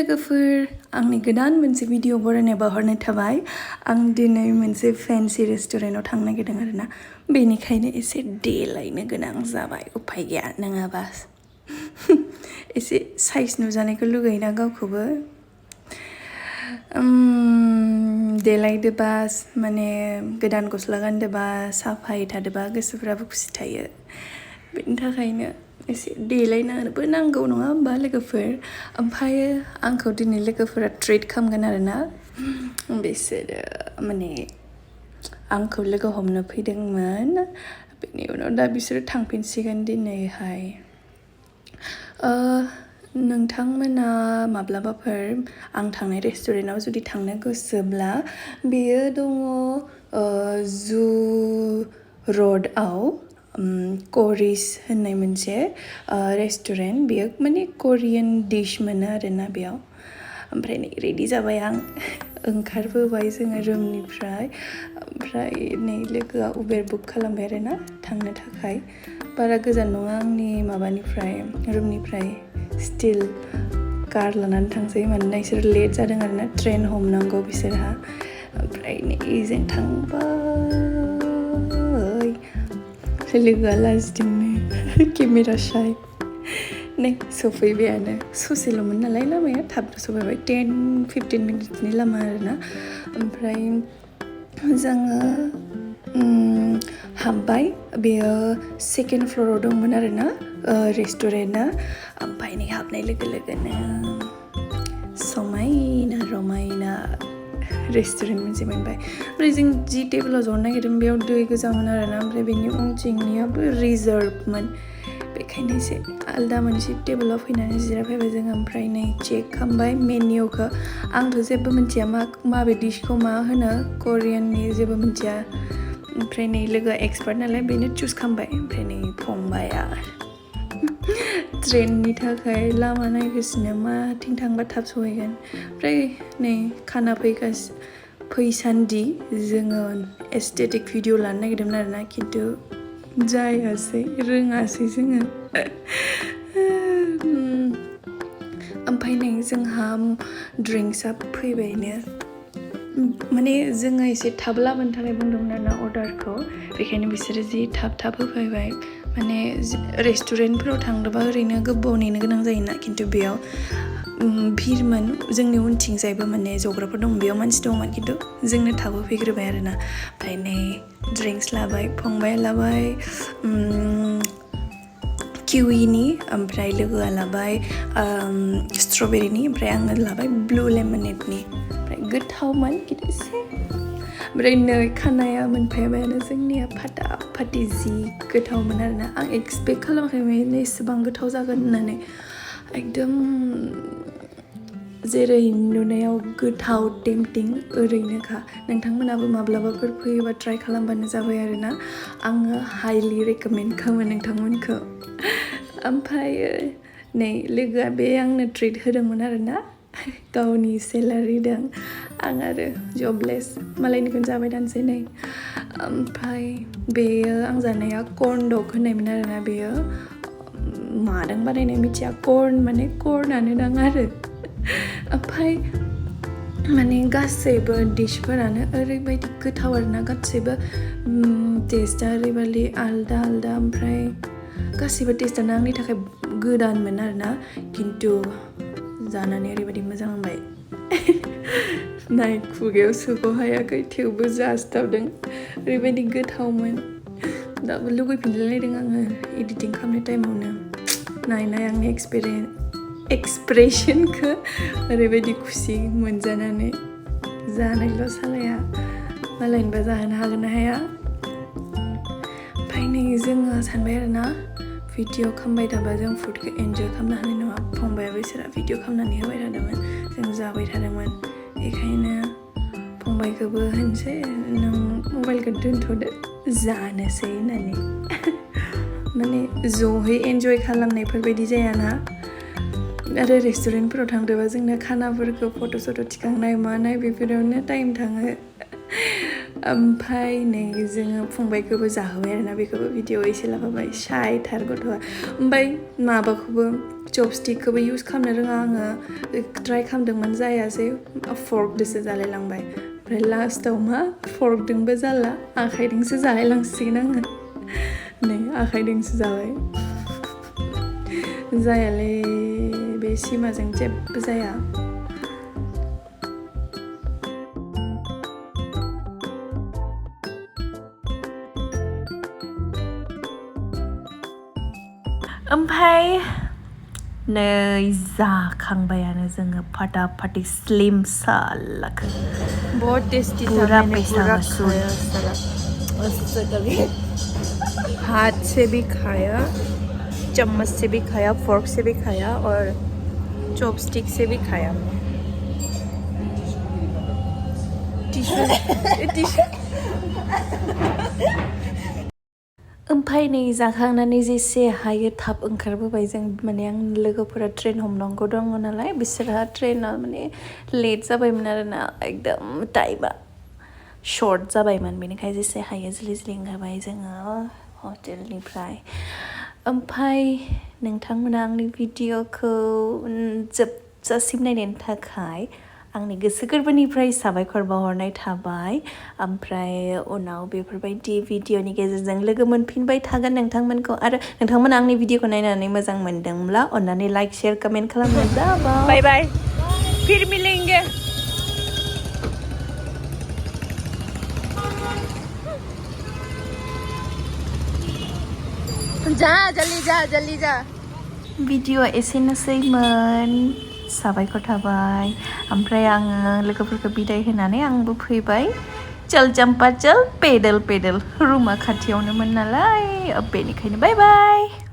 लोगोफोर आंनि गोदान मोनसे भिडिअ बरायनाय बावहरनाय थाबाय आं दिनै मोनसे फेन्सी रेस्टुरेन्टाव थांनो नागिरदों आरोना बेनिखायनो एसे देलायनो गोनां जाबाय उफाय गैया नङाबा एसे साइज नुजानायखौ लुगैयोना गावखौबो देलायदोबा माने गोदान गस्ला गानदोबा साफायै थादोबा गोसोफ्राबो खुसि थायो बेनि थाखायनो एसे देलायनोबो नांगौ नङा होमबा लोगोफोर ओमफ्राय आंखौ दिनै लोगोफोरा ट्रिट खालामगोन आरोना बिसोरो माने आंखौ लोगो हमनो फैदोंमोन बेनि उनाव दा बिसोरो थांफिनसिगोन दिनैहाय नोंथांमोना माब्लाबाफोर आं थांनाय रेस्टुरेन्टाव जुदि थांनो गोसोब्ला बेयो दङ जु र'डआव करिस होननाय मोनसे रेस्टुरेन्ट बेयो माने करियान डिश मोनो आरोना बेयाव ओमफ्राय नै रेडि जाबाय आं ओंखारबोबाय जोङो रुमनिफ्राय ओमफ्राय नै लोगोआ उबेर बुक खालामबाय आरोना थांनो थाखाय बारा गोजान नङा आंनि माबानिफ्राय रुमनिफ्राय स्टिल कार लानानै थांसै मानोना बिसोर लेट जादों आरोना ट्रेन हमनांगौ बिसोरहा ओमफ्राय नै जों थांबाय लोगोआ लाजिदोंनो केमेरा शाय नै सफैबायानो ससेल'मोन नालाय लामाया थाबनो सफैबाय 10-15 मिनिटनि लामा आरोना ओमफ्राय जोङो हाबबाय बेयो सेकेन्ड फ्ल'राव दंमोन आरोना रेस्टुरेन्टआ ओमफ्राय नै हाबनाय लोगो लोगोनो समायना रमायना रेस्टुरेन्ट मोनसे मोनबाय ओमफ्राय जों जि टेबोलाव ज'नो नागिरदोंमोन बेयाव दै गोजामोन आरोना ओमफ्राय बेनि उनथिंनियाबो रिजार्भमोन बेखायनो एसे आलदा मोनसे टेबोलाव फैनानै जिरायफैबाय जोङो ओमफ्राय नै चेक खालामबाय मेन्युखौ आंथ' जेबो मिन्थिया माबे डिशखौ मा होनो करियाननि जेबो मिन्थिया ओमफ्राय नै लोगोआ एक्सपार्ट नालाय बेनो चुज खालामबाय ओमफ्राय नै फंबाया ट्रेननि थाखाय लामा नायगासिनो माथिं थांबा थाब सहैगोन ओमफ्राय नै खाना फैसान्दि जोङो एस्थेटिक भिडिअ लानो नागिरदोंमोन आरोना खिन्थु जायासै रोङासै जोङो ओमफ्राय नै जोंहा ड्रिंक्सआ फैबायनो माने जोङो एसे थाब लाबोनो थाखाय बुंदोंमोन आरोना अर्डारखौ बेखायनो बिसोरो जि थाब होफैबाय माने रेस्टुरेन्टफोराव थांदोंबा ओरैनो गोबाव नेनो गोनां जायोना खिन्थु बेयाव भिरमोन जोंनि उनथिंजायबो माने जग्राफोर दं बेयाव मानसि दंमोन खिन्थु जोंनो थाब होफैग्रोबाय आरोना ओमफ्राय नै ड्रिंक्स लाबाय फंबाया लाबाय किविनि ओमफ्राय लोगोआ लाबाय स्ट्रबेरिनि ओमफ्राय आङो लाबाय ब्लु लेमनेडनि ओमफ्राय गोथावमोन खिन्थु एसे ओमफ्राय नै खानाया मोनफैबायानो जोंनिया फाटाफाटि जि गोथावमोन आरोना आं एक्सपेक्ट खालामाखैमोन एसेबां गोथाव जागोन होननानै एकदम जेरै नुनायाव गोथाव टेम्पटिं ओरैनोखा नोंथांमोनाबो माब्लाबाफोर फैयोबा ट्राइ खालामबानो जाबाय आरोना आङो हाइलि रेकमेन्ड खालामो नोंथांमोनखौ ओमफ्राय नै लोगोआ बे आंनो ट्रिट होदोंमोन आरोना गावनि सेलारिदों आं आरो जबलेस मालायनिखौनो जाबाय थानोसै नै ओमफ्राय बेयो आं जानाया कर्न डग होननायमोन आरोना बेयो मादों बानायनाय मिथिया कर्न माने कर्नानो दां आरो ओमफ्राय माने गासैबो डिशफोरानो ओरैबायदि गोथाव आरोना गासैबो टेस्टआ ओरैबायदि आलदा ओमफ्राय गासैबो टेस्टआनो आंनि थाखाय गोदानमोन आरोना खिन्थु जानानै ओरैबायदि मोजां मोनबाय नाय खुगायाव सोग' हायाखै थेवबो जास्ताबदों ओरैबायदि गोथावमोन दाबो लुगैफिनलायलायदों आङो एडिटिं खालामनाय टाइमावनो नाय आंनि एक्सप्रेसनखौ ओरैबायदि खुसि मोनजानानै जानायल' सालाया मालायनिबा जाहोनो हागोन ना हाया ओमफ्राय नै जोङो सानबाय आरोना भिडिअ खालामबाय थाबा जों फुडखौ एन्जय खालामनो हानाय नङा फंबाया बिसोरा भिडिअ खालामनानै होबाय थादोंमोन जों जाबाय थादोंमोन बेखायनो फंबायखौबो होनसै नों मबाइलखौ दोनथ'दो जानोसै होननानै माने ज'है एन्जय खालामनायफोर बायदि जायाना आरो रेस्टुरेन्टफोराव थांदोंबा जोंना खानाफोरखौ फट' थिखांनाय मानाय बेफोरावनो टाइम थाङो ओमफ्राय नै जोङो फंबायखौबो जाहोबाय आरोना बेखौबो भिडिअ एसे लाफाबाय शायथार गथ'आ ओमफ्राय माबाखौबो चपस्टिकखौबो इउज खालामनो रोङा आङो ट्राइ खालामदोंमोन जायासै फर्कदोसो जालायलांबाय ओमफ्राय लास्टाव मा फर्कदोंबो जाला आखाइजोंसो जालायलांसिगोन आङो नै आखाइजोंसो जाबाय जायालै बे सिमाजों जेबो जाया ओमफ्राय नै जाखांबायानो जोङो फटाफटि स्लिम सालाखो बहुत टेस्टी था मैंने पूरा खाया सारा हाथ से भी खाया चम्मच से भी खाया फोर्क से भी खाया और चॉपस्टिक से भी खाया ओमफ्राय नै जाखांनानै जेसे हायो थाब ओंखारबोबाय जों माने आं लोगोफोरा ट्रेन हमनांगौ दङ नालाय बिसोरहा ट्रेना माने लेट जाबायमोन आरोना एकदम टाइमा शर्ट जाबायमोन बेनिखायनो जेसे हायो जल्दि जल्दि ओंखारबाय जोङो हटेलनिफ्राय ओमफ्राय नोंथांमोना आंनि भिडिअखौ जोबजासिम नायनायनि थाखाय आंनि गोसो गोरबोनिफ्राय साबायखर बावहरनाय थाबाय ओमफ्राय उनाव बेफोरबायदि भिडिअनि गेजेरजों लोगो मोनफिनबाय थागोन नोंथांमोनखौ आरो नोंथांमोना आंनि भिडिअखौ नायनानै मोजां मोनदोंब्ला अन्नानै लाइक शेयार कमेन्ट खालामनो जाबाय बाय बाय फिर मिलेंगे जा जल्दी जा भिडिअ एसेनोसैमोन साबायखर थाबाय ओमफ्राय आङो लोगोफोरखौ बिदाय होनानै आंबो फैबाय चल चम्पा चल पेडेल पेडेल रुमा खाथियावनोमोन नालाय बेनिखायनो बाय बाय